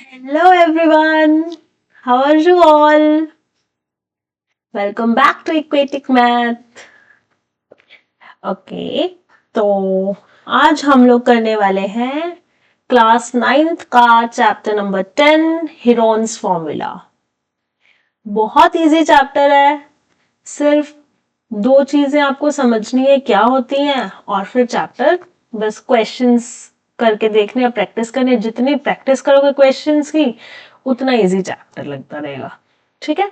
Hello everyone, how are you all? Welcome back to Equatic Math. Okay तो आज हम लोग करने वाले हैं क्लास 9th का चैप्टर नंबर 10 हीरोन्स फॉर्मूला। बहुत इजी चैप्टर है, सिर्फ दो चीजें आपको समझनी है क्या होती हैं और फिर चैप्टर बस क्वेश्चंस करके देखने या प्रैक्टिस करने। जितनी प्रैक्टिस करोगे क्वेश्चंस की उतना इजी चैप्टर लगता रहेगा। ठीक है,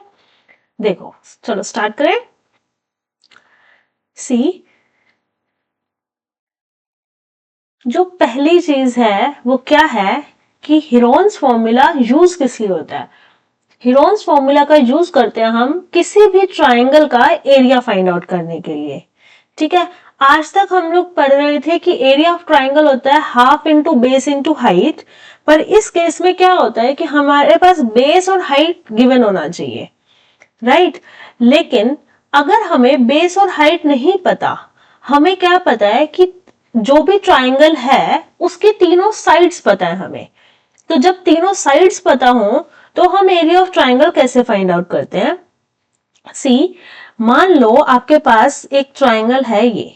देखो चलो स्टार्ट करें। सी, जो पहली चीज है वो क्या है कि हीरोन्स फॉर्मूला यूज किस लिए होता है। हीरोन्स फॉर्मूला का यूज करते हैं हम किसी भी ट्राइंगल का एरिया फाइंड आउट करने के लिए। ठीक है, आज तक हम लोग पढ़ रहे थे कि एरिया ऑफ ट्राइंगल होता है half into base into height, पर इस केस में क्या होता है कि हमारे पास बेस और हाइट गिवन होना चाहिए, राइट। लेकिन अगर हमें बेस और हाइट नहीं पता, हमें क्या पता है कि जो भी ट्राइंगल है उसके तीनों साइड्स पता है हमें। तो जब तीनों साइड्स पता हो तो हम एरिया ऑफ ट्राइंगल कैसे फाइंड आउट करते हैं। सी, मान लो आपके पास एक ट्राइंगल है ये,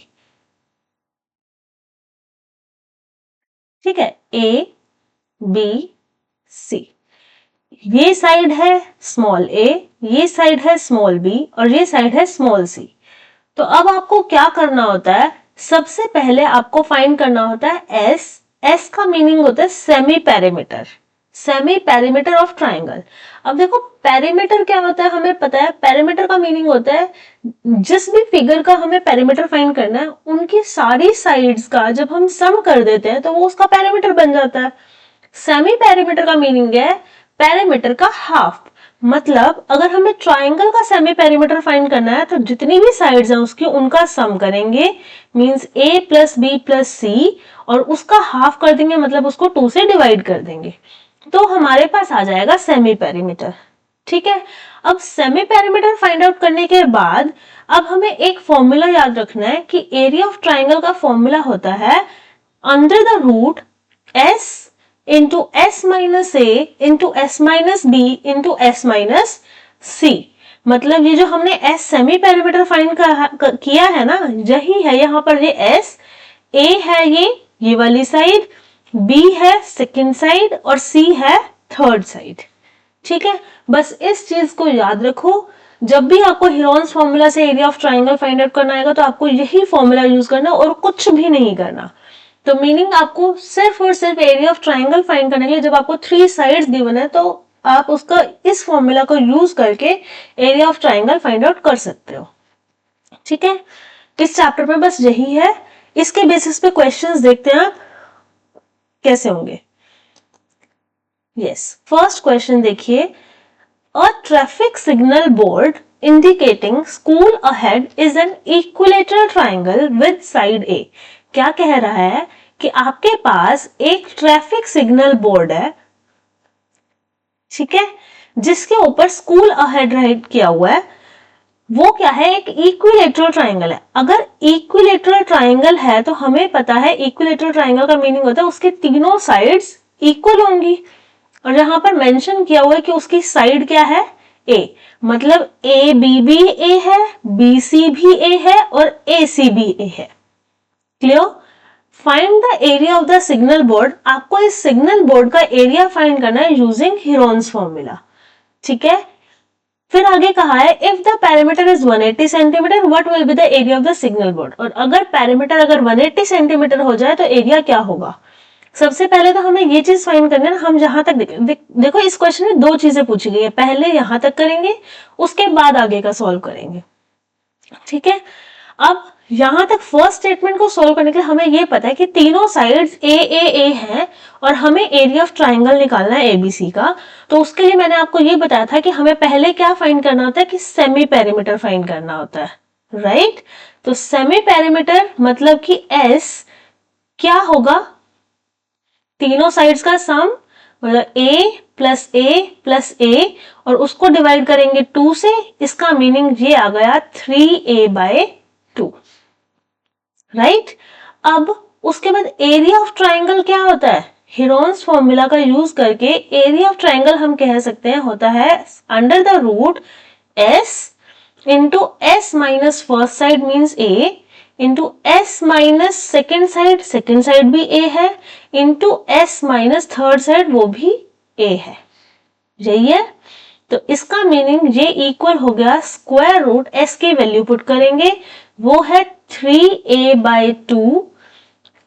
ठीक है, ए बी सी। ये साइड है स्मॉल ए, ये साइड है स्मॉल बी और ये साइड है स्मॉल सी। तो अब आपको क्या करना होता है, सबसे पहले आपको फाइंड करना होता है एस। एस का मीनिंग होता है semi perimeter, semi perimeter of triangle. अब देखो पेरीमीटर क्या होता है हमें पता है, पेरीमीटर का मीनिंग होता है जिस भी फिगर का हमें पेरीमीटर फाइंड करना है उनकी सारी साइड्स का जब हम सम कर देते हैं तो वो उसका पेरीमीटर बन जाता है। सेमी पेरीमीटर का मीनिंग है पेरीमीटर का हाफ। मतलब अगर हमें ट्राइंगल का सेमी पेरीमीटर फाइंड करना है तो जितनी भी साइड्स हैं उसकी उनका सम करेंगे, means a plus B plus C, और उसका हाफ कर देंगे, मतलब उसको 2 से डिवाइड कर देंगे, तो हमारे पास आ जाएगा सेमी पेरीमीटर। ठीक है, अब सेमी पेरीमीटर फाइंड आउट करने के बाद अब हमें एक फॉर्मूला याद रखना है कि एरिया ऑफ ट्राइंगल का फॉर्मूला होता है under the root s into S minus A into S minus B into S minus C. मतलब ये जो हमने एस सेमी पेरीमीटर फाइंड किया है ना, यही है यहाँ पर ये एस। ए है ये वाली साइड, बी है सेकेंड साइड और सी है थर्ड साइड। ठीक है, बस इस चीज को याद रखो। जब भी आपको हीरोन्स फॉर्मूला से area of triangle find out करना आएगा तो आपको यही फॉर्मूला यूज करना और कुछ भी नहीं करना। तो मीनिंग आपको सिर्फ और सिर्फ एरिया ऑफ ट्राइंगल फाइंड करने के लिए जब आपको 3 साइड्स गिवन है तो आप उसका इस फॉर्मूला को यूज करके area of triangle find out कर सकते हो। ठीक है, इस चैप्टर में बस यही है। इसके बेसिस पे क्वेश्चंस देखते हैं आप कैसे होंगे। यस, फर्स्ट क्वेश्चन देखिए, a traffic signal board indicating school ahead is an equilateral triangle with side A. क्या कह रहा है कि आपके पास एक ट्रैफिक सिग्नल बोर्ड है, ठीक है, जिसके ऊपर स्कूल अहेड राइट किया हुआ है। वो क्या है, एक इक्विलेटरल ट्राइंगल है। अगर इक्विलेटरल ट्राइंगल है तो हमें पता है इक्विलेटरल ट्राइंगल का मीनिंग होता है उसके तीनों साइड्स इक्वल होंगी, और यहां पर मेंशन किया हुआ है कि उसकी साइड क्या है, ए। मतलब ए बी भी ए है, बी सी भी ए है और ए सी भी ए है। Clear. Find the area of the signal board. आपको इस सिग्नल बोर्ड का एरिया फाइंड करना है यूजिंग हीरोन्स फॉर्मूला। ठीक है, फिर आगे कहा है if the perimeter is 180 centimetre what will be the area of the signal board. और अगर पेरीमीटर अगर 180 सेंटीमीटर हो जाए तो एरिया क्या होगा। सबसे पहले तो हमें ये चीज फाइंड करनी है ना, हम जहां तक देखो इस क्वेश्चन में 2 चीजें पूछी गई है, पहले यहां तक करेंगे उसके बाद आगे का सॉल्व करेंगे। ठीक है, अब यहां तक फर्स्ट स्टेटमेंट को सोल्व करने के लिए हमें यह पता है कि तीनों साइड्स ए हैं और हमें एरिया ऑफ ट्राइंगल निकालना है एबीसी का। तो उसके लिए मैंने आपको ये बताया था कि हमें पहले क्या फाइंड करना होता है कि सेमी पेरीमीटर फाइंड करना होता है, राइट। तो सेमी पेरीमीटर मतलब कि एस क्या होगा, तीनों साइड्स का सम, मतलब a और उसको डिवाइड करेंगे 2 से, इसका मीनिंग ये आ गया 3a/2, राइट। अब उसके बाद एरिया ऑफ ट्राइंगल क्या होता है, हेरोन्स फॉर्मूला का यूज करके एरिया ऑफ ट्रायंगल हम कह सकते हैं होता है under the root s into s minus first side means a into s minus second side भी a है into s minus third side वो भी a है। यही है। तो इसका मीनिंग ये इक्वल हो गया स्क्वायर रूट s की वैल्यू पुट करेंगे वो है 3a/2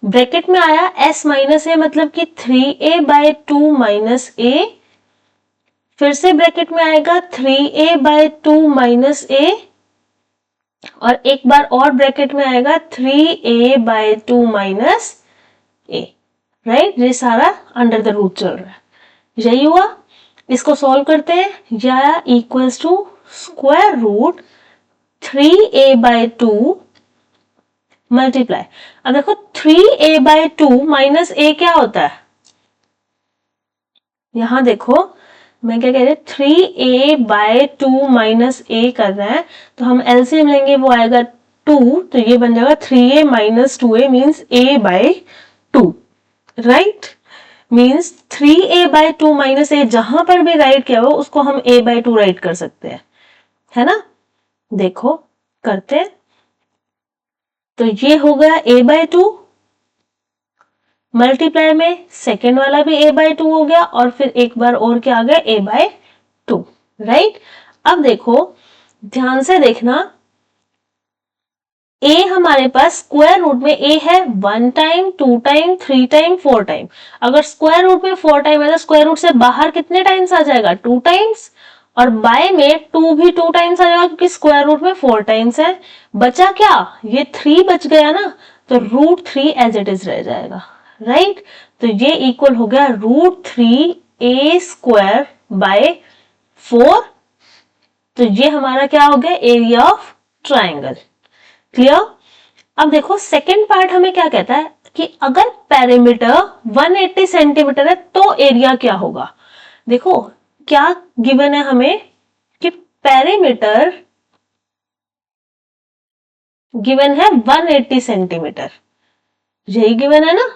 ब्रैकेट में आया s माइनस a मतलब कि 3a/2 माइनस a, फिर से ब्रैकेट में आएगा 3a/2 माइनस a और एक बार और ब्रैकेट में आएगा 3a/2 माइनस a। राइट, ये सारा अंडर द रूट चल रहा है। यही हुआ। इसको सॉल्व करते हैं। यह आया equals to square root 3a/2 multiply, अब देखो 3a/2 माइनस a क्या होता है, यहां देखो मैं क्या कह रही हूं 3a/2 माइनस a कर रहे हैं तो हम एलसीएम लेंगे वो आएगा 2, तो ये बन जाएगा 3a minus 2a means a/2। Right, means 3a/2 minus a जहां पर भी राइट किया हो उसको हम a/2 राइट कर सकते हैं, है ना। देखो करते हैं, तो ये हो गया a/2 मल्टीप्लाई में सेकेंड वाला भी a/2 हो गया और फिर एक बार और क्या आ गया a/2। राइट, अब देखो ध्यान से देखना, a हमारे पास स्क्वायर रूट में a है 1 टाइम 2 टाइम 3 टाइम 4 टाइम। अगर स्क्वायर रूट में 4 टाइम है तो स्क्वायर रूट से बाहर कितने टाइम्स आ जाएगा 2 टाइम्स, और बाय में 2 भी 2 टाइम्स आ जाएगा क्योंकि स्क्वायर रूट में 4 टाइम्स है। बचा क्या, ये 3 बच गया ना, तो √3 एज इट इज रह जाएगा। राइट, तो ये इक्वल हो गया √3a² बाय 4। तो ये हमारा क्या हो गया एरिया ऑफ ट्राइंगल। क्लियर। अब देखो सेकेंड पार्ट हमें क्या कहता है कि अगर पेरीमीटर 180 सेंटीमीटर है तो एरिया क्या होगा। देखो क्या गिवन है हमें कि पेरीमीटर गिवन है 180 सेंटीमीटर, यही गिवन है ना।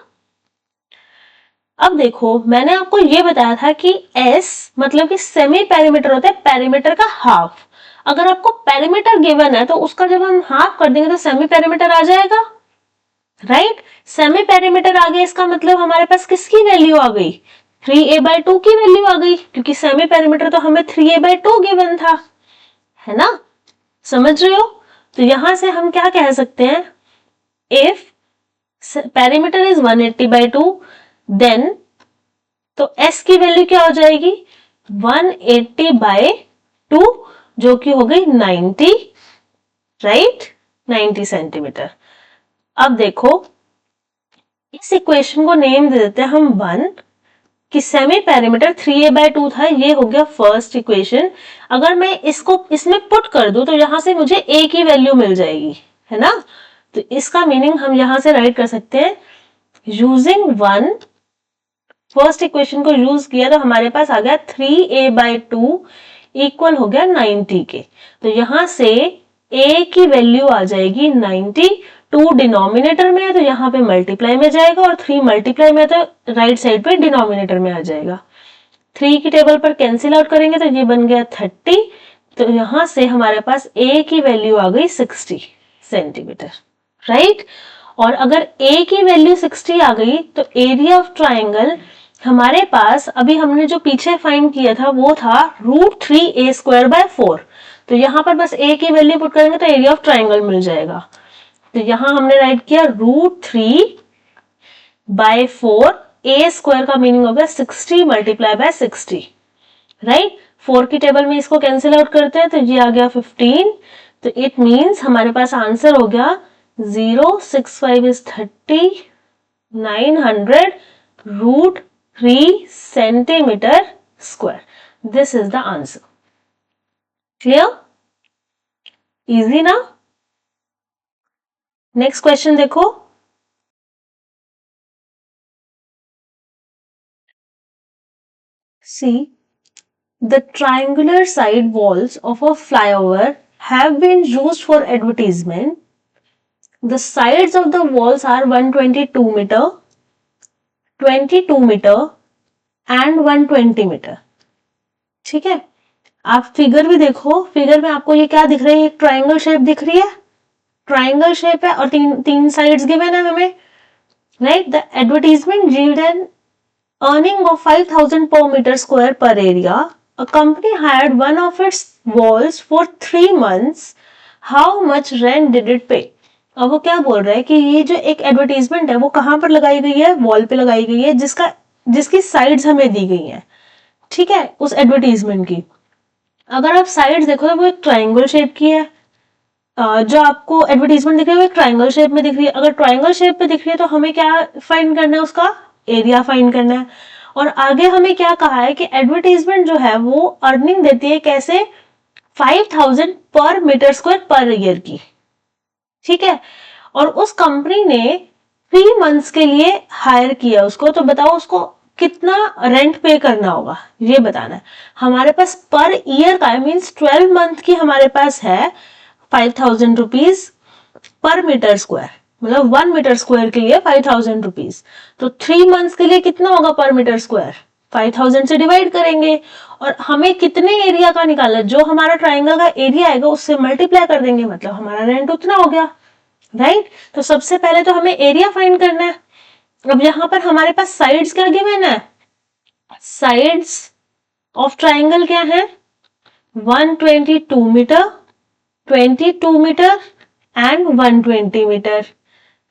अब देखो मैंने आपको ये बताया था कि S मतलब कि सेमी पेरीमीटर होता है पेरीमीटर का हाफ। अगर आपको पेरीमीटर गिवन है तो उसका जब हम हाफ कर देंगे तो सेमी पेरीमीटर आ जाएगा। राइट, सेमी पेरीमीटर आ गया, इसका मतलब हमारे पास किसकी वैल्यू आ गई 3a/2 की वैल्यू आ गई, क्योंकि सेमी पेरीमीटर तो हमें 3a/2 गिवन था, है ना। समझ रहे हो। तो यहां से हम क्या कह सकते हैं, इफ पेरीमीटर इज 180/2 देन तो s की वैल्यू क्या हो जाएगी 180/2 जो कि हो गई 90। Right, 90 centimetre. अब देखो इस इक्वेशन को नेम दे देते हैं हम 1 कि सेमी पेरीमीटर 3a/2 था, ये हो गया फर्स्ट इक्वेशन। अगर मैं इसको इसमें पुट कर दूं तो यहां से मुझे a की वैल्यू मिल जाएगी, है ना। तो इसका मीनिंग हम यहां से राइट कर सकते हैं यूजिंग 1 फर्स्ट इक्वेशन को यूज किया तो हमारे पास आ गया 3a/2 इक्वल हो गया 90 के। तो यहां से a की वैल्यू आ जाएगी 90, 2 डिनोमिनेटर में है तो यहाँ पे मल्टीप्लाई में जाएगा और 3 मल्टीप्लाई में तो राइट साइड पे डिनोमिनेटर में आ जाएगा। 3 की टेबल पर कैंसिल आउट करेंगे तो ये बन गया 30, तो यहां से हमारे पास a की वैल्यू आ गई 60 सेंटीमीटर। राइट, और अगर a की वैल्यू 60 आ गई तो एरिया ऑफ ट्राइंगल हमारे पास अभी हमने जो पीछे फाइंड किया था वो था √3a²/4। तो यहां पर बस a की वैल्यू पुट करेंगे तो एरिया ऑफ ट्राइंगल मिल जाएगा। तो यहां हमने राइट किया √3/4, a² का मीनिंग हो गया 60 मल्टीप्लाई बाय 60। राइट, 4 की टेबल में इसको कैंसिल आउट करते हैं तो ये आ गया 15। तो इट मीन्स हमारे पास आंसर हो गया 065 is 30, 900 √3 centimetre square. This is the answer. Clear, easy ना। नेक्स्ट क्वेश्चन देखो, सी the triangular side walls of a flyover have been used for advertisement. The sides of the walls are 122 meter. 22 metre and 120 metre. ठीक है, आप figure भी देखो, figure में आपको ये क्या दिख रही है, एक ट्राइंगल शेप दिख रही है, ट्राइंगल शेप है और तीन तीन साइड्स गिवन है हमें, right. The advertisement yielded an earning of 5,000 per meter square per area. A company hired one of its walls for 3 months. How much rent did it pay? अब वो क्या बोल रहा है कि ये जो एक एडवर्टीजमेंट है वो कहाँ पर लगाई गई है, वॉल पे लगाई गई है, जिसकी साइड्स हमें दी गई हैं, ठीक है, उस एडवर्टीजमेंट की। अगर आप साइड्स देखो तो वो एक ट्राइंगल शेप की है, जो आपको एडवर्टीजमेंट दिख रही है वो एक ट्राइंगल शेप में दिख रही है। अगर ट्राइंगल शेप में दिख रही है तो हमें क्या फाइंड करना है, उसका एरिया फाइंड करना है। और आगे हमें क्या कहा है कि एडवर्टीजमेंट जो है वो अर्निंग देती है कैसे, 5,000 पर मीटर स्क्वायर पर ईयर की, ठीक है। और उस कंपनी ने 3 मंथ्स के लिए हायर किया उसको, तो बताओ उसको कितना रेंट पे करना होगा, ये बताना है। हमारे पास पर ईयर का है, मीन्स 12 मंथ की हमारे पास है 5,000 रुपीज पर मीटर स्क्वायर, मतलब 1 मीटर स्क्वायर के लिए 5,000 रुपीज। तो 3 मंथ्स के लिए कितना होगा पर मीटर स्क्वायर, 5,000 से डिवाइड करेंगे और हमें कितने एरिया का निकालना, जो हमारा ट्राइंगल का एरिया आएगा उससे मल्टीप्लाई कर देंगे, मतलब हमारा रेंट उतना हो गया, राइट। तो सबसे पहले तो हमें एरिया फाइंड करना है। अब यहां पर हमारे पास साइड्स क्या गिवन है, साइड्स ऑफ ट्राइंगल क्या है, 122 metre, 22 metre and 120 metre,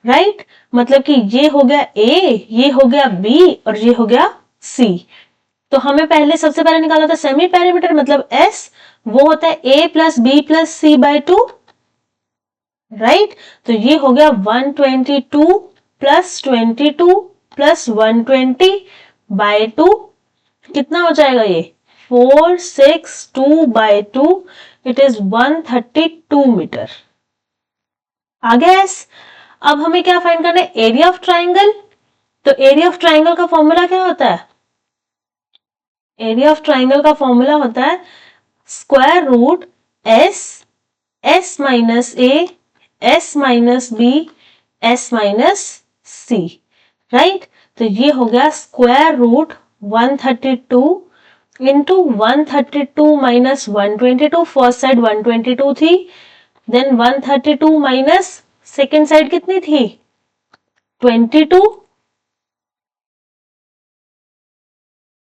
right. मतलब कि ये हो गया ए, ये हो गया बी और ये हो गया सी। तो हमें पहले सबसे पहले निकाला था सेमी पेरीमीटर, मतलब एस, वो होता है ए प्लस बी प्लस सी बाय 2, राइट। तो ये हो गया 122 प्लस 22 प्लस 120 बाय 2, कितना हो जाएगा ये 462 बाय 2, इट इज 132 मीटर। आ गया एस। अब हमें क्या फाइंड करना है, एरिया ऑफ ट्राइंगल। तो एरिया ऑफ ट्राइंगल का फॉर्मूला क्या होता है, एरिया ऑफ ट्राइंगल का फॉर्मूला होता है square root S, S minus A, S minus B, S minus C, right. तो ये हो गया square root 132 into 132 minus 122, first side 122 थी, देन 132 माइनस सेकेंड साइड कितनी थी 22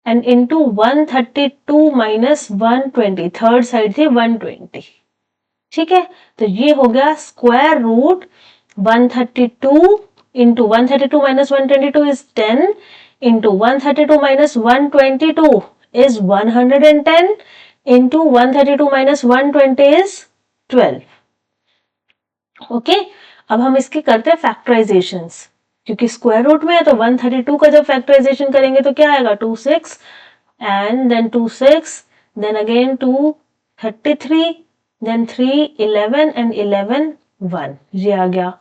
and into 132 minus 120, third side थी 120, ठीक है। तो ये हो गया square root 132 into 132 minus 122 is 10 into 132 minus 122 is 110 into 132 minus 120 is 12। Okay, अब हम इसकी करते हैं फैक्टराइजेशंस, क्योंकि स्क्वायर रूट में है तो 132 का जब फैक्टराइजेशन करेंगे तो क्या आएगा 26 and then 26 then again 233 then 3 11 and 11 1, ये आ गया।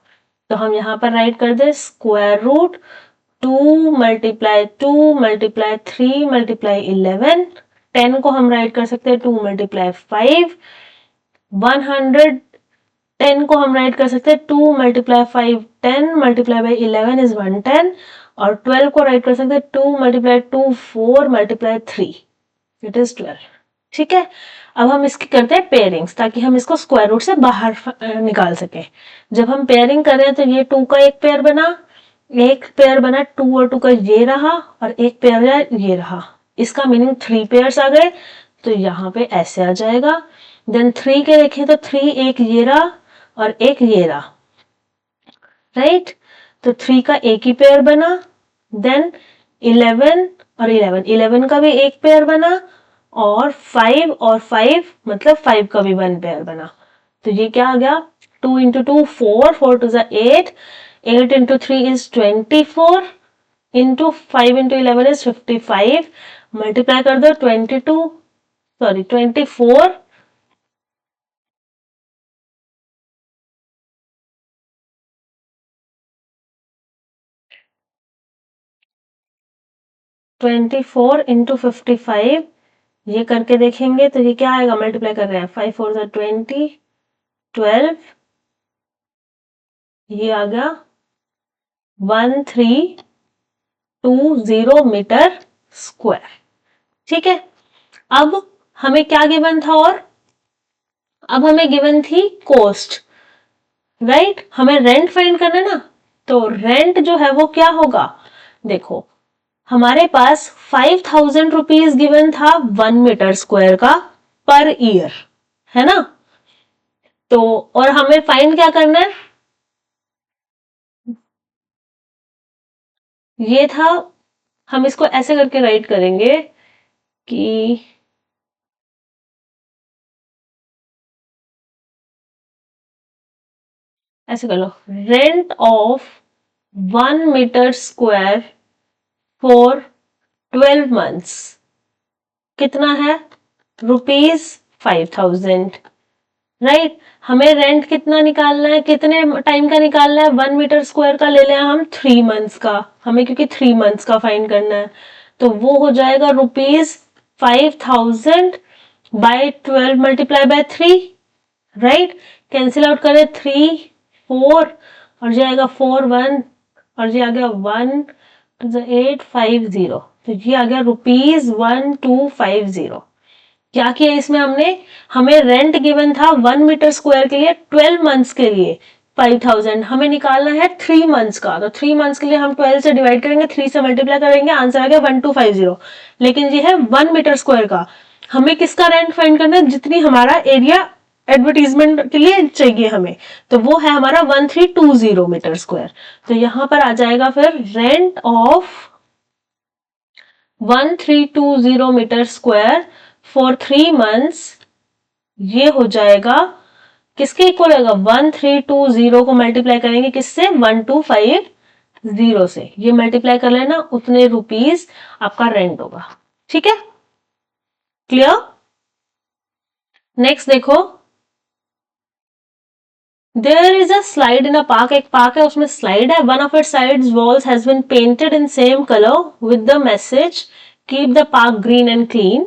तो हम यहाँ पर राइट कर दे square root 2 multiply 2 multiply 3 multiply 11, 10 को हम राइट कर सकते हैं 2 मल्टीप्लाई 5, 110 को हम राइट कर सकते हैं 2 मल्टीप्लाई 5 10 मल्टीप्लाई बाई 11 इज 110, और 12 को राइट कर सकते हैं 2 मल्टीप्लाई 2 4 मल्टीप्लाई 3 इट इज 12, ठीक है। अब हम इसकी करते हैं पेयरिंग्स, ताकि हम इसको स्क्वायर रूट से बाहर निकाल सके। जब हम पेयरिंग कर रहे हैं तो ये 2 का एक पेयर बना, एक पेयर बना 2 और 2 का ये रहा, और एक पेयर ये रहा, इसका मीनिंग 3 पेयर्स आ गए, तो यहाँ पे ऐसे आ जाएगा। देन 3 के देखें तो 3 एक ये रहा और एक ये रहा, राइट। तो 3 का एक ही पेयर बना, देन 11 और 11 का भी एक पेयर बना, और 5 और 5 मतलब 5 का भी 1 पेयर बना। तो ये क्या आ गया 2 into 2 4, 4 two 8, 8 into 3 is 24 into 5 into 11 is 55, multiply कर दो 24 24 इंटू 55, ये करके देखेंगे तो ये क्या आएगा, मल्टीप्लाई कर रहे हैं 5 4 20, 12, ये आ गया 13 20 मीटर स्क्वायर। ठीक है, अब हमें क्या गिवन था, और अब हमें गिवन थी कॉस्ट, राइट। हमें रेंट फाइंड करना है ना, तो रेंट जो है वो क्या होगा, देखो हमारे पास 5000 रुपीज गिवन था 1 मीटर स्क्वायर का पर ईयर, है ना। तो और हमें फाइंड क्या करना है, ये था, हम इसको ऐसे करके राइट करेंगे कि ऐसे कर लो, rent of 1 metre square for 12 months कितना है, ₹5000, राइट। हमें रेंट कितना निकालना है, कितने टाइम का निकालना है, 1 मीटर स्क्वायर का ले लें हम 3 मंथ्स का, हमें क्योंकि 3 मंथ्स का फाइंड करना है, तो वो हो जाएगा ₹5000 by 12 multiply by 3, right. Cancel out करें 3 4 और जाएगा 4 1 और ये आ गया 1 850, तो ये आ गया ₹1250। क्या किया इसमें हमने, हमें रेंट गिवन था 1 मीटर स्क्वायर के लिए 12 मंथ्स के लिए 5000, हमें निकालना है 3 मंथ्स का, तो 3 मंथ्स के लिए हम 12 से डिवाइड करेंगे, 3 से मल्टीप्लाई करेंगे, आंसर आ गया 1250। लेकिन ये है 1 मीटर स्क्वायर का, हमें किसका रेंट फाइंड करना है, जितनी हमारा एरिया एडवर्टीजमेंट के लिए चाहिए हमें, तो वो है हमारा 1320 मीटर स्क्वायर। तो यहां पर आ जाएगा फिर rent of 1320 metre square for 3 months, ये हो जाएगा किसके इक्वल होगा, 1320 को मल्टीप्लाई करेंगे किससे, 1250 से, ये मल्टीप्लाई कर लेना, उतने रुपीज आपका रेंट होगा। ठीक है, क्लियर। नेक्स्ट देखो, there is a slide in a park, एक पार्क है उसमें स्लाइड है, one of its sides walls has been painted in same colour with the message keep the park green and clean.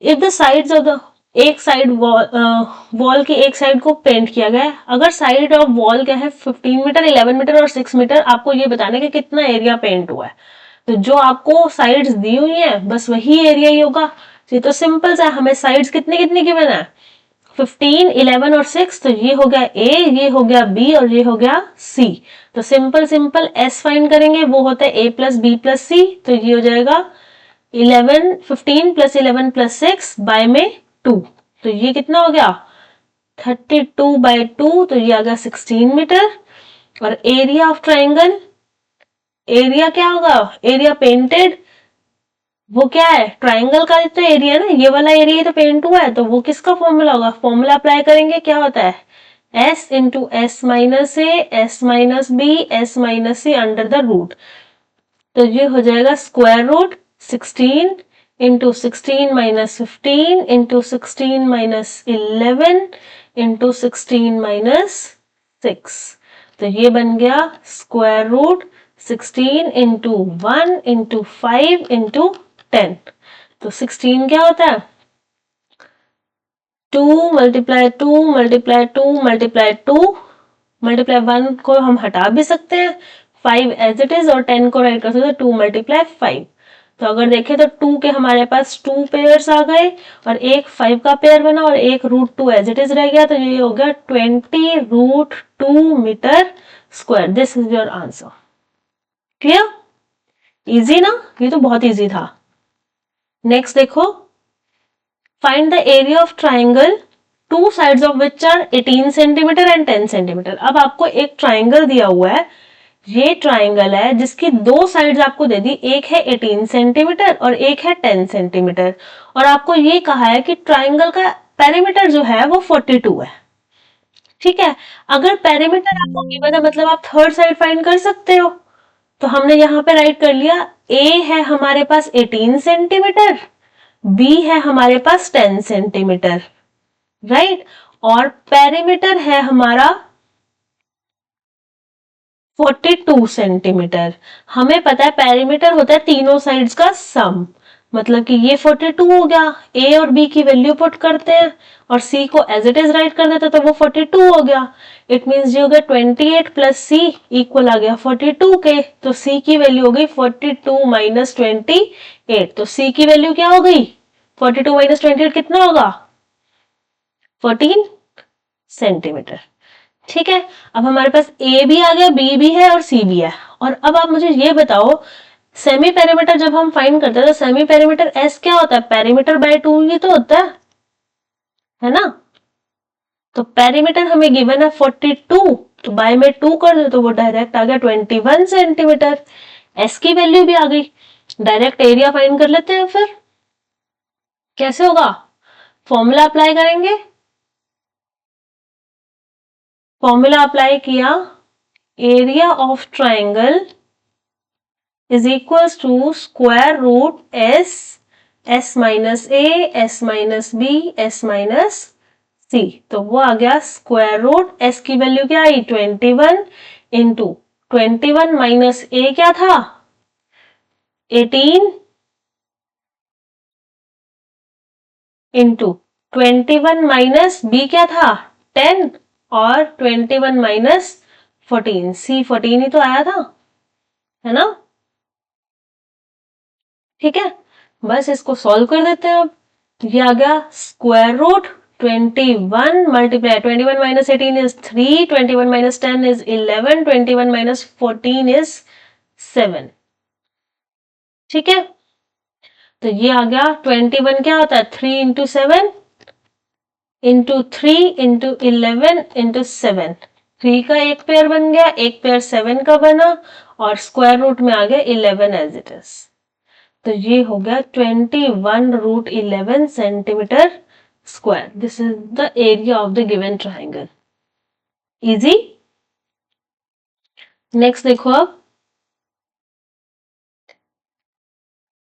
If the sides of the, एक side wall की एक side को paint किया गया है, अगर साइड ऑफ वॉल क्या है 15 मीटर 11 मीटर और 6 मीटर, आपको ये बताना है कि कितना एरिया पेंट हुआ है, तो जो आपको साइड्स दी हुई है बस वही एरिया ही होगा। ये तो सिंपल सा, हमें साइड्स कितने कितने गिवन है, 15 11 और 6, तो ये हो गया ए, ये हो गया बी और ये हो गया सी। तो सिंपल सिंपल एस फाइंड करेंगे, वो होता है ए प्लस बी प्लस सी, तो ये हो जाएगा 15 प्लस 11 प्लस 6 बाय में 2, तो ये कितना हो गया 32/2, तो ये आ गया 16 मीटर। और एरिया ऑफ ट्राइंगल, एरिया क्या होगा, एरिया पेंटेड, वो क्या है ट्राइंगल का जितना एरिया ना, ये वाला एरिया तो पेंट हुआ है, तो वो किसका फॉर्मूला होगा, फॉर्मूला अप्लाई करेंगे, क्या होता है s into S minus A S minus B S minus C under the root, तो ये हो जाएगा square root 16 into 16 minus 15 into 16 minus 11 into 16 minus 6, तो ये बन गया square root 16 into 1 into 5 into 10, तो 16 क्या होता है 2 मल्टीप्लाई 2 मल्टीप्लाई 2 मल्टीप्लाई 2 मल्टीप्लाई 1 को हम हटा भी सकते हैं, 5 एज इट इज, और 10 को राइट कर सकते हैं 2 मल्टीप्लाई 5। तो अगर देखें तो 2 के हमारे पास 2 पेयर्स आ गए और एक 5 का पेयर बना और एक √2 एज इट इज रह गया, तो ये हो गया 20√2 metre square. This is your answer. Clear, easy ना, ये तो बहुत इजी था। नेक्स्ट देखो, find the area of triangle two sides of which are 18 centimetre and 10 centimetre. अब आपको एक ट्राइंगल दिया हुआ है, ये ट्राइंगल है जिसकी दो साइड्स आपको दे दी, एक है 18 सेंटीमीटर और एक है 10 सेंटीमीटर, और आपको ये कहा है कि ट्राइंगल का पेरीमीटर जो है वो 42 है। ठीक है, अगर पेरीमीटर आपको गिवन है मतलब आप थर्ड साइड फाइंड कर सकते हो, तो हमने यहां पे राइट कर लिया, ए है हमारे पास 18 सेंटीमीटर, बी है हमारे पास 10 सेंटीमीटर, राइट, और पेरीमीटर है हमारा 42 सेंटीमीटर। हमें पता है पेरीमीटर होता है तीनों साइड्स का सम, मतलब कि ये 42 हो गया। ए और बी की वैल्यू पुट करते हैं और सी को एज इट इज राइट कर देते, तो वो 42 हो गया। इट मीन्स ये हो गया 28 प्लस सी इक्वल आ गया 42 के। तो सी की वैल्यू हो गई 42 माइनस 28। तो सी की वैल्यू क्या हो गई? 42 माइनस 28 कितना होगा? 14 सेंटीमीटर। ठीक है, अब हमारे पास ए भी आ गया, बी भी है और सी भी है। और अब आप मुझे ये बताओ, सेमी पेरीमीटर जब हम फाइंड करते हैं तो सेमी पेरीमीटर एस क्या होता है? पेरीमीटर बाय 2 ही तो होता है ना? तो पेरीमीटर हमें गिवन है 42, तो बाय में 2 कर दो तो वो डायरेक्ट आ गया 21 सेंटीमीटर। एस की वैल्यू भी आ गई। डायरेक्ट एरिया फाइंड कर लेते हैं फिर। कैसे होगा? फॉर्मूला अप्लाई करेंगे। फॉर्मूला अप्लाई किया, area of triangle is equals to square root s minus a, s minus b, s minus c। तो वो आ गया स्क्वायर रूट, s की वैल्यू क्या आई? 21 इंटू 21 माइनस a क्या था? 18 इंटू 21 माइनस b क्या था? 10 और 21 माइनस 14, c 14 ही तो आया था, है ना? ठीक है, बस इसको सॉल्व कर देते हैं। अब ये आ गया square root 21 multiply 21 minus 18 is 3, 21 minus 10 is 11, 21 minus 14 is 7। ठीक है, तो ये आ गया 21 क्या होता है? 3 इंटू 7 इंटू 3 इंटू 11 इंटू 7। 3 का एक पेयर बन गया, एक पेयर 7 का बना और स्क्वायर रूट में आ गया 11 एज इट इज। तो ये हो गया 21 root 11 centimetre square. This is the area of the given triangle. Easy. Next देखो, अब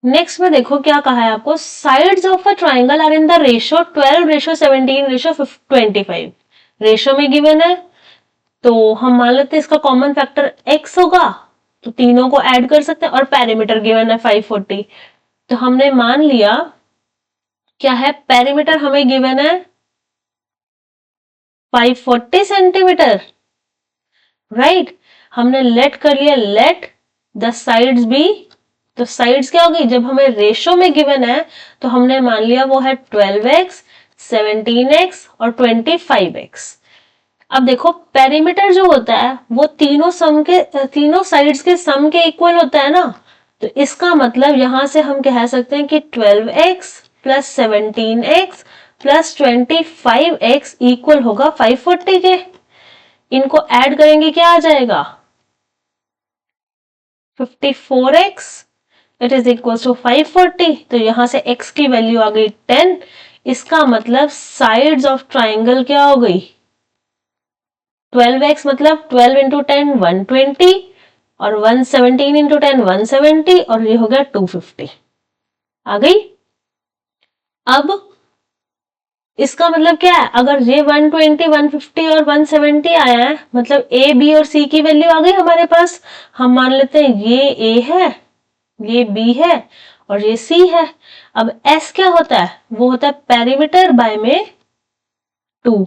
नेक्स्ट में देखो क्या कहा है आपको, sides of a triangle are in the ratio 12 ratio 17 ratio 25। Ratio में गिवन है तो हम मान लेते हैं इसका कॉमन फैक्टर x होगा, तो तीनों को ऐड कर सकते हैं। और पेरीमीटर गिवन है 540, तो हमने मान लिया क्या है, पेरीमीटर हमें गिवन है 540 सेंटीमीटर, राइट। हमने लेट कर लिया, लेट द साइड्स बी। तो साइड्स क्या होगी, जब हमें रेशो में गिवन है तो हमने मान लिया वो है 12x, 17x और 25x। अब देखो पेरीमीटर जो होता है वो तीनों साइड्स के सम के इक्वल होता है ना। तो इसका मतलब यहां से हम कह सकते हैं कि 12x plus 17x plus 25x equal होगा 540 के। इनको ऐड करेंगे क्या आ जाएगा? 54x it is equal to 540। तो यहां से x की वैल्यू आ गई 10। इसका मतलब साइड्स ऑफ ट्राइंगल क्या हो गई? 12x मतलब 12 इंटू 10 120 और 117 इंटू 10 170 और ये हो गया 250 आ गई। अब इसका मतलब क्या है, अगर ये 120 150 और 170 आया है मतलब ए बी और सी की वैल्यू आ गई हमारे पास। हम मान लेते हैं ये ए है, ये बी है और ये सी है। अब एस क्या होता है? वो होता है पेरीमीटर बाय में 2,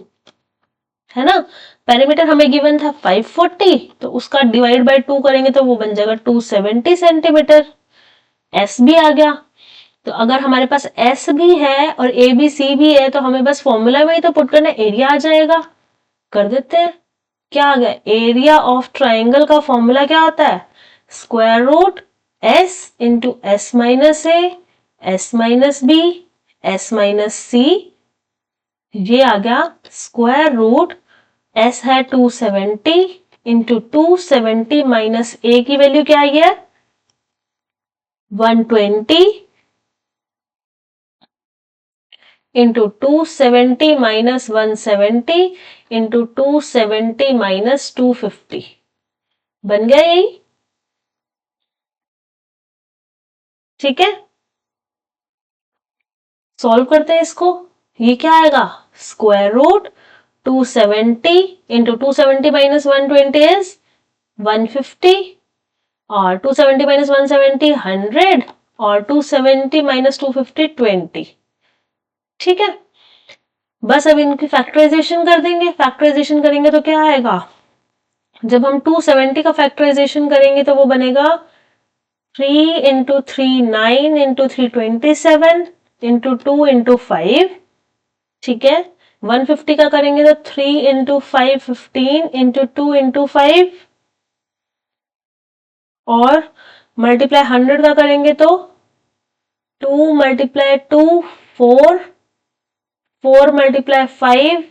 है ना। पेरीमीटर हमें गिवन था 540, तो उसका डिवाइड बाय 2 करेंगे तो वो बन जाएगा 270 सेंटीमीटर। एस भी आ गया। तो अगर हमारे पास एस भी है और ए बी सी भी है तो हमें बस फॉर्मूला में ही तो पुट करना, एरिया आ जाएगा। कर देते हैं। क्या आ गया? एरिया ऑफ ट्राइंगल का फॉर्मूला क्या होता है? Square root S into S minus A, S minus B, S minus C. ये आ गया स्क्वायर रूट एस है 270 इंटू 270 माइनस ए की वैल्यू क्या आई है? 120 इंटू 270 माइनस 170 इंटू 270 माइनस 250। बन गया यही। ठीक है, सॉल्व करते हैं इसको। ये क्या आएगा? Square root 270 into 270 minus 120 is 150 और 270 माइनस 170 100 और 270 माइनस 250 20। ठीक है, बस अब इनकी फैक्टराइजेशन कर देंगे। फैक्टराइजेशन करेंगे तो क्या आएगा, जब हम 270 का फैक्टराइजेशन करेंगे तो वो बनेगा 3 इंटू 3 9 इंटू 3 27 इंटू 2 इंटू 5। ठीक है, 150 का करेंगे तो 3 इंटू 5 15 इंटू 2 इंटू 5, और मल्टीप्लाई 100 का करेंगे तो 2 मल्टीप्लाई 2 4, 4 मल्टीप्लाई 5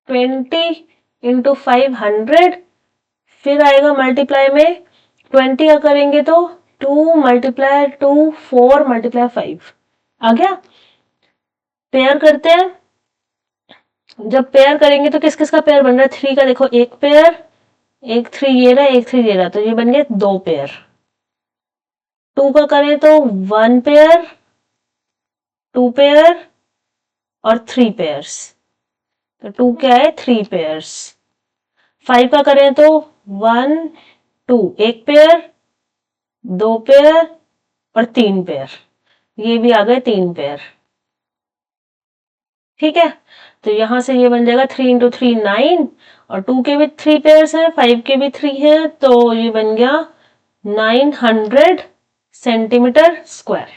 20 इंटू 500, फिर आएगा मल्टीप्लाई में 20 का करेंगे तो 2 मल्टीप्लाई 2 4 मल्टीप्लाई 5 आ गया। पेयर करते हैं, जब पेयर करेंगे तो किस किस का पेयर बन रहा है, 3 का देखो एक पेयर, एक 3 ये रहा, एक 3 ये रहा, तो ये बन गए 2 पेयर। 2 का करें तो 1 पेयर, 2 पेयर और 3 पेयर्स, तो 2 क्या है 3 पेयर्स। 5 का करें तो 1 2 एक पेयर, 2 पेयर और 3 पेयर, ये भी आ गए 3 पेयर। ठीक है, तो यहां से ये बन जाएगा 3 इंटू 3 9, और 2 के भी 3 पेयर्स हैं, 5 के भी 3 हैं, तो ये बन गया 900 सेंटीमीटर स्क्वायर।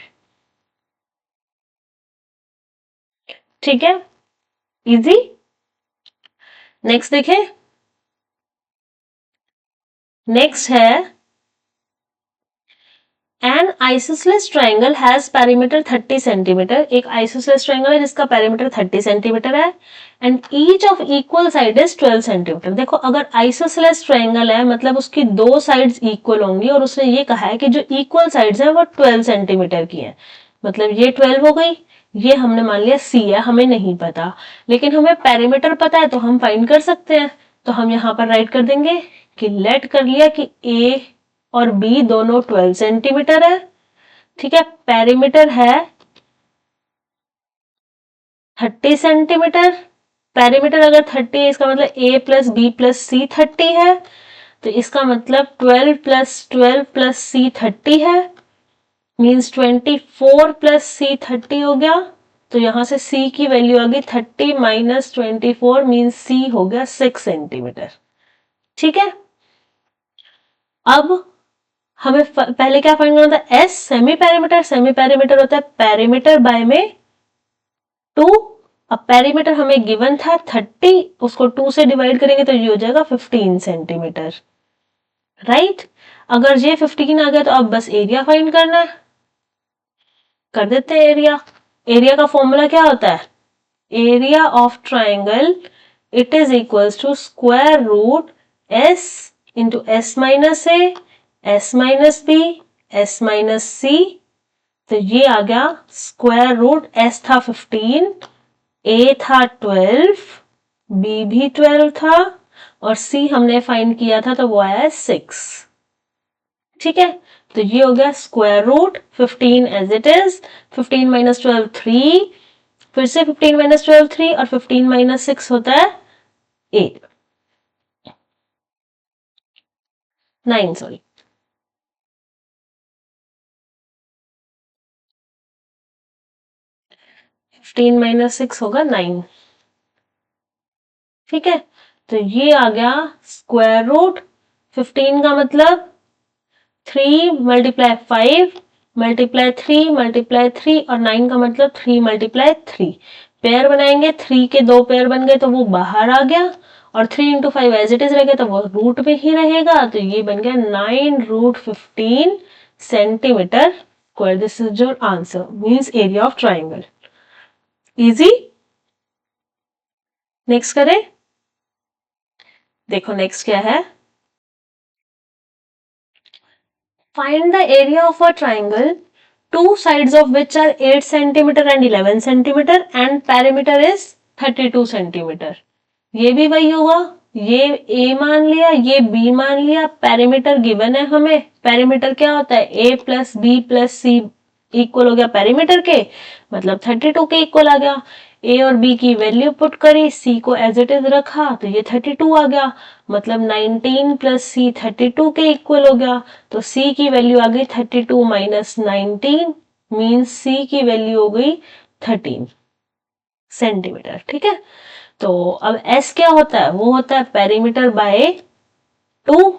ठीक है, इजी। नेक्स्ट देखें, नेक्स्ट है N isosceles triangle has perimeter 30 centimetre. एक आइसोसेलेस ट्राइंगल है जिसका पेरीमीटर 30 सेंटीमीटर है, and each of equal side is 12 centimetre. देखो, अगर आइसोसेलेस ट्राइंगल है मतलब उसकी दो साइड्स इक्वल होंगी, और उसने ये कहा है कि जो इक्वल साइड्स हैं वो 12 सेंटीमीटर की हैं। मतलब ये 12 हो गई, ये हमने मान लिया सी है, हमें नहीं पता, लेकिन हमें पेरीमीटर पता है तो हम फाइंड कर सकते हैं। तो हम यहाँ पर राइट कर देंगे कि लेट कर लिया कि ए और बी दोनों 12 सेंटीमीटर है। ठीक है, पेरीमीटर है 30 सेंटीमीटर। पेरीमीटर अगर 30 है, इसका मतलब ए प्लस बी प्लस सी 30 है, तो इसका मतलब 12 प्लस 12 प्लस सी 30 है, मीन्स 24 प्लस सी 30 हो गया। तो यहां से सी की वैल्यू आ गई 30 माइनस 24, मीन्स सी हो गया 6 सेंटीमीटर। ठीक है, अब हमें पहले क्या फाइंड करना था, S semi perimeter. Semi perimeter होता है पेरीमीटर बाय में 2। अब पेरीमीटर हमें गिवन था 30, उसको 2 से डिवाइड करेंगे तो ये हो जाएगा 15 सेंटीमीटर। राइट, अगर ये 15 आ गया तो अब बस एरिया फाइंड करना है, कर देते हैं एरिया। एरिया का फॉर्मूला क्या होता है, area of triangle it is equals to square root S into S minus A, S minus B, S minus C. तो ये आ गया स्क्वायर रूट, एस था 15, ए था 12, बी भी 12 था, और सी हमने फाइंड किया था तो वो आया है 6। ठीक है, तो ये हो गया square root 15 as it is, 15 minus 12 3, फिर से 15 माइनस 12 3, और 15 माइनस 6 होता है 8 9 सॉरी। फिफ्टीन माइनस 6 होगा 9। ठीक है, तो ये आ गया स्क्वायर रूट 15 का मतलब 3 मल्टीप्लाई 5 मल्टीप्लाई 3 मल्टीप्लाई 3, और 9 का मतलब 3 मल्टीप्लाई 3। पेयर बनाएंगे, 3 के 2 पेयर बन गए तो वो बाहर आ गया, और 3 इंटू 5 एज इट इज रहेगा तो वो रूट में ही रहेगा, तो ये बन गया 9 root 15 centimetre square. This is your answer, means area of triangle. Easy. Next करें, देखो नेक्स्ट क्या है, find the area of a triangle two sides of which are 8 centimeter and 11 centimeter and perimeter is 32 centimeter। ये भी वही होगा, ये A मान लिया, ये B मान लिया, पेरीमीटर गिवन है हमें। पेरीमीटर क्या होता है, A plus B plus C equal हो गया पेरीमीटर के, मतलब 32 के इक्वल आ गया। ए और बी की वैल्यू पुट करी, सी को एज इट इज रखा, तो ये 32 आ गया, मतलब 19 प्लस सी 32 के इक्वल हो गया। तो सी की वैल्यू आ गई 32 माइनस 19, मीन्स सी की वैल्यू हो गई 13 सेंटीमीटर। ठीक है, तो अब एस क्या होता है, वो होता है पेरीमीटर बाय 2,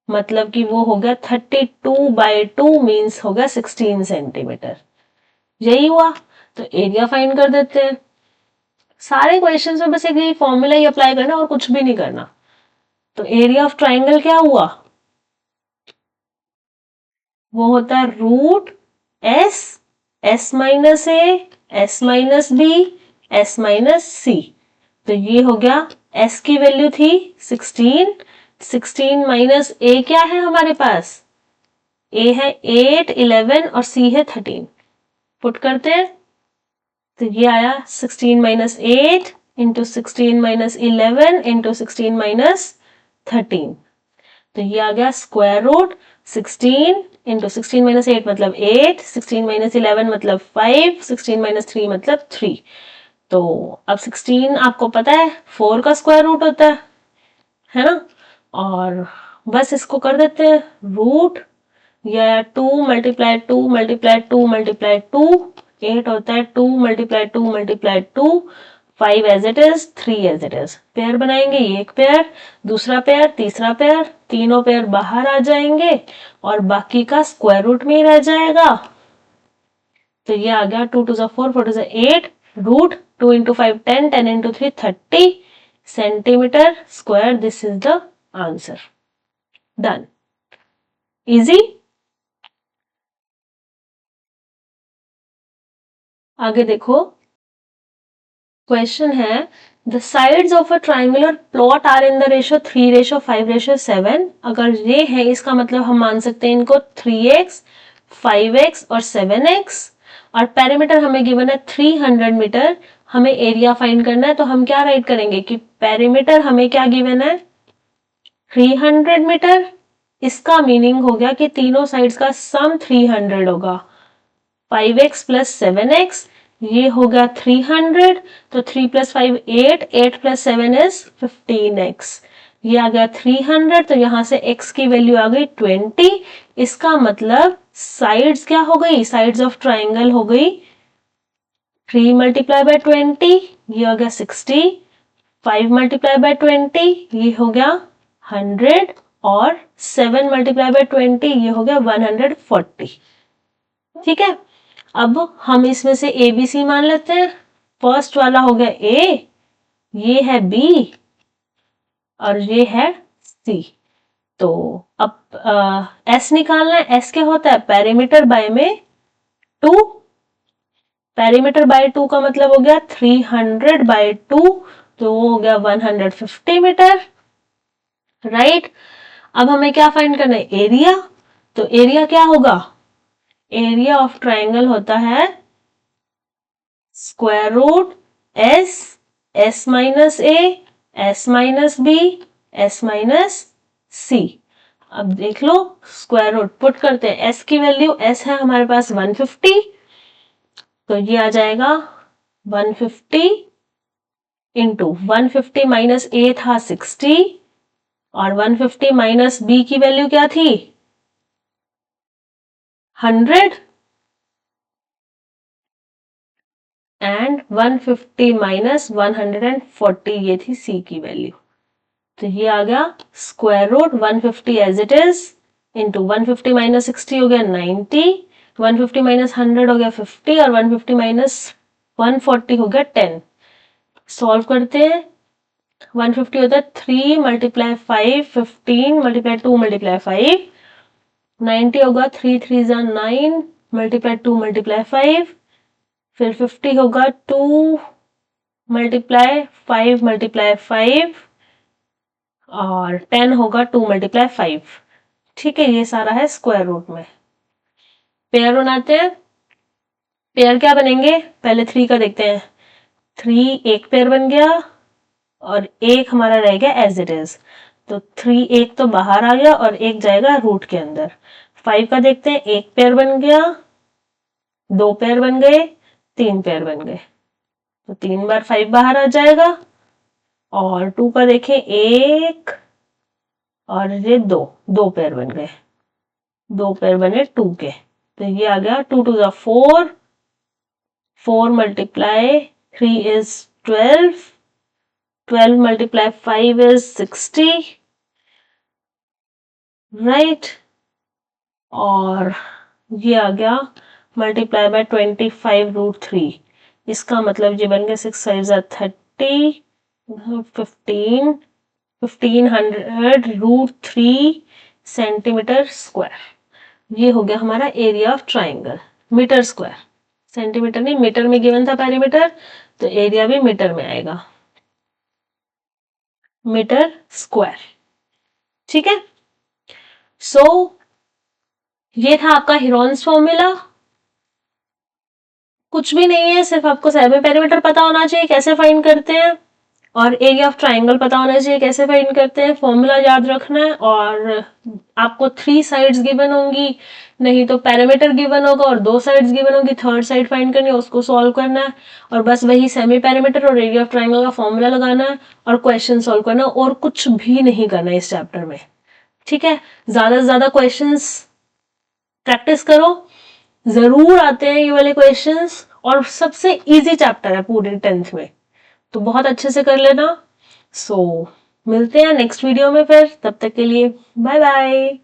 मतलब कि वो हो गया 32/2 मीन्स हो गया 16 सेंटीमीटर। यही हुआ, तो एरिया फाइंड कर देते हैं। सारे क्वेश्चंस में बस एक यही फॉर्मूला ही अप्लाई करना और कुछ भी नहीं करना। तो एरिया ऑफ ट्राइंगल क्या हुआ, वो होता है root S, S minus A, S minus B, S minus C. तो ये हो गया, एस की वैल्यू थी 16, 16 माइनस ए क्या है हमारे पास, ए है 8, 11 और सी है 13, पुट करते हैं। तो ये आया 16 minus 8 into 16 minus 11 into 16 minus 13, तो ये आ गया स्क्वायर रूट 16 इंटू 16 माइनस 8 मतलब 8, 16 माइनस 11 मतलब 5, 16 माइनस 3 मतलब 3। तो अब 16 आपको पता है 4 का स्क्वायर रूट होता है ना, और बस इसको कर देते हैं रूट, या 2 मल्टीप्लाई 2 मल्टीप्लाई 2 मल्टीप्लाई 2, 8 होता है 2 multiply 2 multiply 2, 5 as it is, 3 as it is. Pair बनाएंगे, ये एक पेयर, दूसरा पेयर, तीसरा पेयर, तीनों पेयर बाहर आ जाएंगे और बाकी का स्क्वायर रूट में ही रह जाएगा। तो ये आ गया 2 2 4, 4 2 8, root 2 into 5 10, 10 into 3 30 centimetre square. This is the answer. Done, easy. आगे देखो, क्वेश्चन है the sides of a triangular plot are in the ratio 3:5:7। अगर ये है इसका मतलब हम मान सकते हैं इनको 3x, 5x और 7x, और पेरीमीटर हमें गिवन है 300 मीटर, हमें एरिया फाइंड करना है। तो हम क्या राइट करेंगे कि पेरीमीटर हमें क्या गिवन है 300 मीटर, इसका मीनिंग हो गया कि तीनों साइड्स का सम 300 होगा। 5x प्लस 7x, ये हो गया 300, तो 3 प्लस 5 8, 8 प्लस 7 इज 15x, ये आ गया 300, तो यहां से x की वैल्यू आ गई 20। इसका मतलब साइड्स क्या हो गई, साइड्स ऑफ ट्राइंगल हो गई 3 मल्टीप्लाई बाय 20, ये हो गया 60, 5 मल्टीप्लाई बाय 20, ये हो गया 100, और 7 मल्टीप्लाई बाय 20, ये हो गया 140। ठीक है, अब हम इसमें से ए बी सी मान लेते हैं। फर्स्ट वाला हो गया ए, ये है बी और ये है सी। तो अब एस निकालना है। एस क्या होता है पेरीमीटर बाय में 2, पेरीमीटर बाय 2 का मतलब हो गया 300/2, तो वो हो गया 150 मीटर। राइट, अब हमें क्या फाइंड करना है एरिया। तो एरिया क्या होगा, एरिया ऑफ ट्राइंगल होता है square root S, S minus A, S minus B, S minus C. अब देख लो स्क्वायर रूट पुट करते हैं, एस की वैल्यू, एस है हमारे पास 150, तो ये आ जाएगा 150 इंटू 150 माइनस ए था 60, और 150 माइनस बी की वैल्यू क्या थी 100, एंड 150 माइनस 140 ये थी सी की वैल्यू। तो ये आ गया square root 150 as it is into 150 minus 60 हो गया 90, 150 माइनस 100 हो गया 50, और 150 माइनस 140 हो गया 10। सॉल्व करते हैं, 150 होता है 3 मल्टीप्लाई 5, 15 मल्टीप्लाई 2 मल्टीप्लाई 5, 90 होगा 3 3 जा 9 मल्टीप्लाई 2 मल्टीप्लाई 5, फिर 50 होगा 2 मल्टीप्लाई 5 मल्टीप्लाई 5, और 10 होगा 2 मल्टीप्लाई 5। ठीक है, ये सारा है स्क्वायर रूट में। पेयर बनाते हैं, पेयर क्या बनेंगे पहले 3 का देखते हैं। 3 एक पेयर बन गया और एक हमारा रह गया एज इट इज, तो 3 एक तो बाहर आ गया और एक जाएगा रूट के अंदर। 5 का देखते हैं, एक पेयर बन गया, 2 पेयर बन गए, 3 पेयर बन गए। तो 3 बार 5 बाहर आ जाएगा, और 2 का देखें 1 और ये 2 पेयर बन गए, 2 पेयर बने 2 के, तो ये आ गया 2 2 जा 4, 4 multiply 3 is 12, 12 multiply 5 is 60, right, और ये आ गया मल्टीप्लाई बाय 25√3, इसका मतलब ये बन गया 6 5 जा 30, 15 1500√3 सेंटीमीटर स्क्वायर। ये हो गया हमारा area of triangle, metre square, centimetre नहीं मीटर में गिवन था पेरीमीटर, तो एरिया भी मीटर में आएगा, मीटर स्क्वायर। ठीक है, सो ये था आपका हीरोन्स फॉर्मूला। कुछ भी नहीं है, सिर्फ आपको सेमी पेरीमीटर पता होना चाहिए कैसे फाइंड करते हैं, और एरिया ऑफ ट्राइंगल पता होना चाहिए कैसे फाइंड करते हैं, फॉर्मूला याद रखना है, और आपको 3 साइड्स गिवन होंगी, नहीं तो पेरीमीटर गिवन होगा और 2 साइड्स गिवन होगी, थर्ड साइड फाइंड करनी है, उसको सॉल्व करना है, और बस वही सेमी पेरीमीटर और एरिया ऑफ ट्राइंगल का फॉर्मूला लगाना है और क्वेश्चन सॉल्व करना है, और कुछ भी नहीं करना है इस चैप्टर में। ठीक है, ज्यादा से ज्यादा क्वेश्चंस प्रैक्टिस करो, जरूर आते हैं ये वाले क्वेश्चंस, और सबसे इजी चैप्टर है पूरे 10th में, तो बहुत अच्छे से कर लेना। सो मिलते हैं नेक्स्ट वीडियो में फिर, तब तक के लिए बाय बाय।